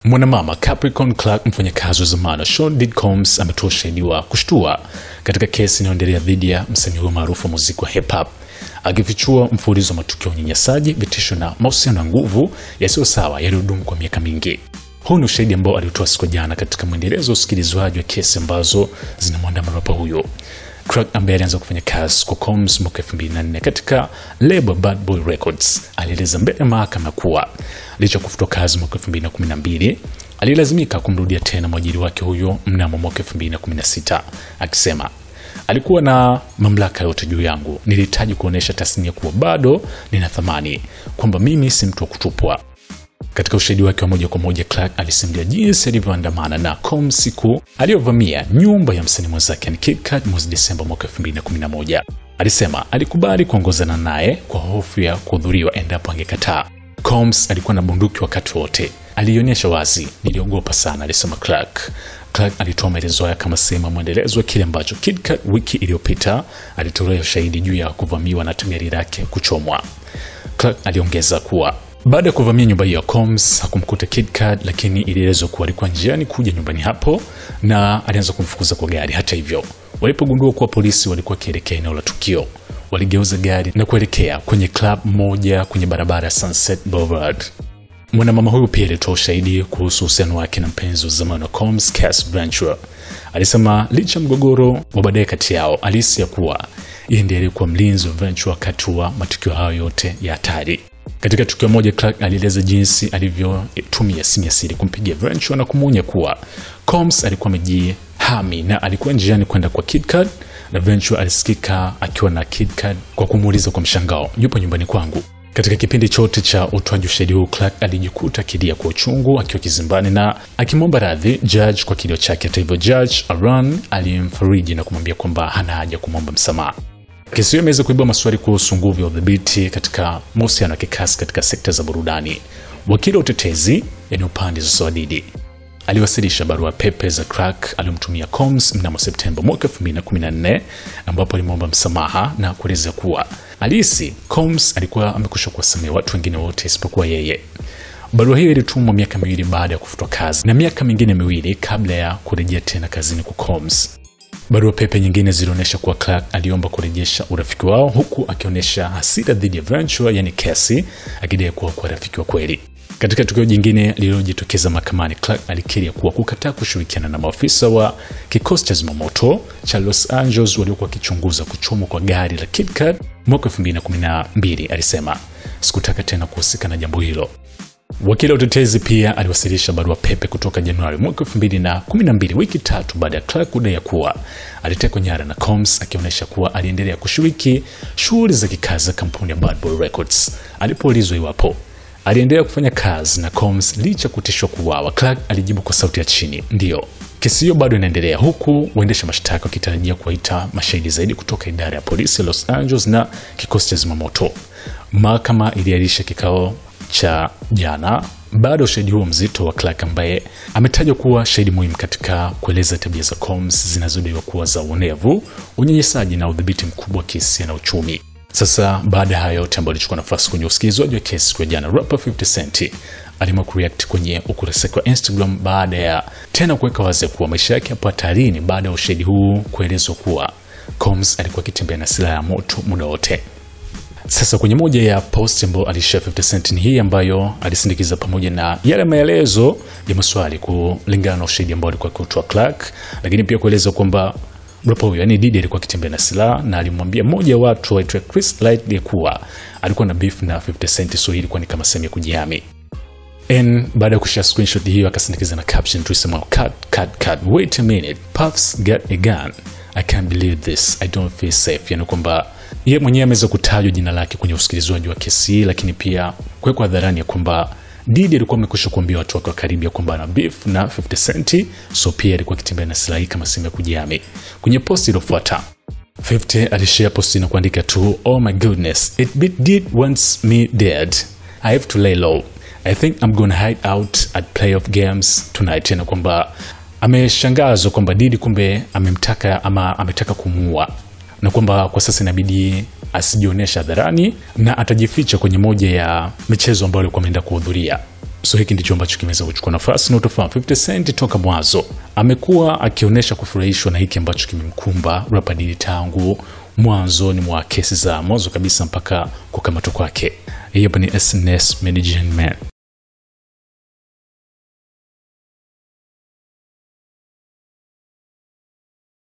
Mwanamama Capricorn Clark, mfanyakazi wa zamani Sean Diddy Combs, ametoa ushahidi wa kushtua katika kesi inayoendelea dhidi ya msanii huyo maarufu wa muziki wa hip hop, akifichua mfululizo wa matukio ya unyanyasaji, vitisho na mahusiano ya nguvu yasiyo sawa yaliyodumu kwa miaka mingi. Huu ni ushahidi ambao alitoa siku jana katika mwendelezo wa usikilizwaji wa kesi ambazo zinamwandama rapa huyo. Clark, ambaye alianza kufanya kazi kwa Combs mwaka 2004 katika label Bad Boy Records, alieleza mbele ya mahakama kuwa licha kufutwa kazi mwaka 2012, alilazimika kumrudia tena mwajiri wake huyo mnamo mwaka 2016, akisema, alikuwa na mamlaka yote juu yangu. Nilihitaji kuonesha tasnia kuwa bado nina thamani, kwamba mimi si mtu wa kutupwa. Katika ushahidi wake wa moja kwa moja, Clark alisimulia jinsi alivyoandamana na Combs siku aliyovamia nyumba ya msanii mwenzake Kid Cudi mwezi Desemba mwaka 2011. Alisema alikubali kuongozana naye kwa hofu ya kuhudhuriwa endapo angekataa. Combs alikuwa na bunduki wakati wote. Alionyesha wazi, niliogopa sana, alisema Clark. Clark alitoa maelezo haya kama sehemu ya mwendelezo wa kile ambacho Kid Cudi wiki iliyopita alitolea ushahidi juu ya kuvamiwa na gari lake kuchomwa. Clark aliongeza kuwa baada ya kuvamia nyumba hiyo, Combs hakumkuta Kid Cudi, lakini ilielezwa kuwa alikuwa njiani kuja nyumbani hapo na alianza kumfukuza kwa gari. Hata hivyo, walipogundua kuwa polisi walikuwa kielekea eneo la tukio, waligeuza gari na kuelekea kwenye club moja kwenye barabara ya Sunset Boulevard. Mwanamama huyu pia alitoa ushahidi kuhusu uhusiano wake na mpenzi wa zamani wa Combs, Cass Ventura. Alisema licha mgogoro wa baadaye kati yao, alihisi ya kuwa yeye ndiye alikuwa mlinzi wa Ventura wakati wa matukio hayo yote ya hatari. Katika tukio moja, Clark alieleza jinsi alivyotumia simu ya siri kumpigia Ventura na kumuonya kuwa Combs alikuwa amejihami na alikuwa njiani kwenda kwa Kid Cudi, na Ventura alisikika akiwa na Kid Cudi kwa kumuuliza kwa mshangao, yupo nyumbani kwangu. Katika kipindi chote cha utoaji ushahidi huu, Clark alijikuta akilia kwa uchungu akiwa kizimbani na akimwomba radhi judge kwa kilio chake. Hata hivyo, Judge Aran alimfariji na kumwambia kwamba hana haja kumwomba msamaha. Kesi hiyo imeweza kuibua maswali kuhusu nguvu ya udhibiti katika mahusiano ya kikasi katika sekta za burudani. Wakili wa utetezi, yani upande wa Diddy, aliwasilisha barua pepe za Clark aliyomtumia Combs mnamo Septemba mwaka 2014, ambapo alimwomba msamaha na kueleza kuwa alihisi Combs alikuwa amekwisha kuwasamehe watu wengine wote isipokuwa yeye. Barua hiyo ilitumwa miaka miwili baada ya kufutwa kazi na miaka mingine miwili kabla ya kurejea tena kazini kwa Combs. Barua pepe nyingine zilionyesha kuwa Clark aliomba kurejesha urafiki wao, huku akionyesha hasira dhidi ya Ventura, yani Cassie, akidai kuwa kwa rafiki wa kweli. Katika tukio jingine lililojitokeza mahakamani, Clark alikiri kuwa kukataa kushirikiana na maafisa wa kikosi cha zimamoto cha Los Angeles waliokuwa wakichunguza kuchomwa kwa gari la Kid Cudi mwaka 2012. Alisema, sikutaka tena kuhusika na jambo hilo. Wakili wa utetezi pia aliwasilisha barua pepe kutoka Januari mwaka 2012, wiki tatu baada ya Clark kudai kuwa alitekwa nyara na Combs, akionyesha kuwa aliendelea kushiriki shughuli za kikazi za kampuni ya Bad Boy Records. Alipoulizwa iwapo aliendelea kufanya kazi na Combs licha kutishwa kuuawa, Clark alijibu kwa sauti ya chini, ndio. Kesi hiyo bado inaendelea, huku waendesha mashtaka wakitarajia kuwaita mashahidi zaidi kutoka idara ya polisi ya Los Angeles na kikosi cha zimamoto. Mahakama iliahirisha kikao cha jana baada ya ushahidi huo mzito wa Clark, ambaye ametajwa kuwa shahidi muhimu katika kueleza tabia za Combs zinazodaiwa kuwa za uonevu, unyanyasaji na udhibiti mkubwa wa kihisia na uchumi. Sasa baada ya hayo yote ambayo ilichukua nafasi kwenye usikilizwaji wa kesi kwa jana, rapper 50 Cent aliamua kureact kwenye ukurasa wa Instagram baada ya tena kuweka wazi kuwa maisha yake hapo hatarini baada ya ushahidi huu kuelezwa kuwa Combs alikuwa akitembea na silaha ya moto muda wote. Sasa kwenye moja ya post ambayo alishare 50 Cent ni hii, ambayo alisindikiza pamoja na yale maelezo ya maswali kulingana na ushahidi ambao alikuwa kutoa Clark, lakini pia kueleza kwamba rapper huyo, yani Diddy, alikuwa akitembea na silaha na alimwambia mmoja wa watu aitwa Chris Light kuwa alikuwa na beef na 50 Cent, so ilikuwa ni kama sehemu ya kujihami. Baada ya kushare screenshot hiyo akasindikiza na caption tulisema, cut, wait a minute, Puffs got a gun, I can't believe this, I don't feel safe. Yani kwamba yeye mwenyewe ameweza kutajwa jina lake kwenye usikilizwaji wa kesi, lakini pia kuwekwa hadharani ya kwamba Diddy alikuwa amekwisha kuambia watu wake wa karibu ya kwamba ana beef na 50 Cent, so pia alikuwa akitembea na silaha kama sehemu ya kujihami. Kwenye post iliyofuata, 50 alishare post na kuandika tu, oh my goodness, it did wants me dead, I have to lay low, I think I'm gonna hide out at playoff games tonight. Na kwamba ameshangazwa kwamba Diddy kumbe amemtaka ama ametaka kumuua, na kwamba kwa sasa inabidi asijionesha hadharani na atajificha kwenye moja ya michezo ambayo alikuwa ameenda kuhudhuria. So hiki ndicho ambacho kimeweza kuchukua nafasi na utofahamu. 50 Cent toka mwanzo amekuwa akionyesha kufurahishwa na hiki ambacho kimemkumba rapper Diddy tangu mwanzoni mwa kesi za mwanzo kabisa mpaka kukamatwa kwake. Hii hapa ni SNS Management.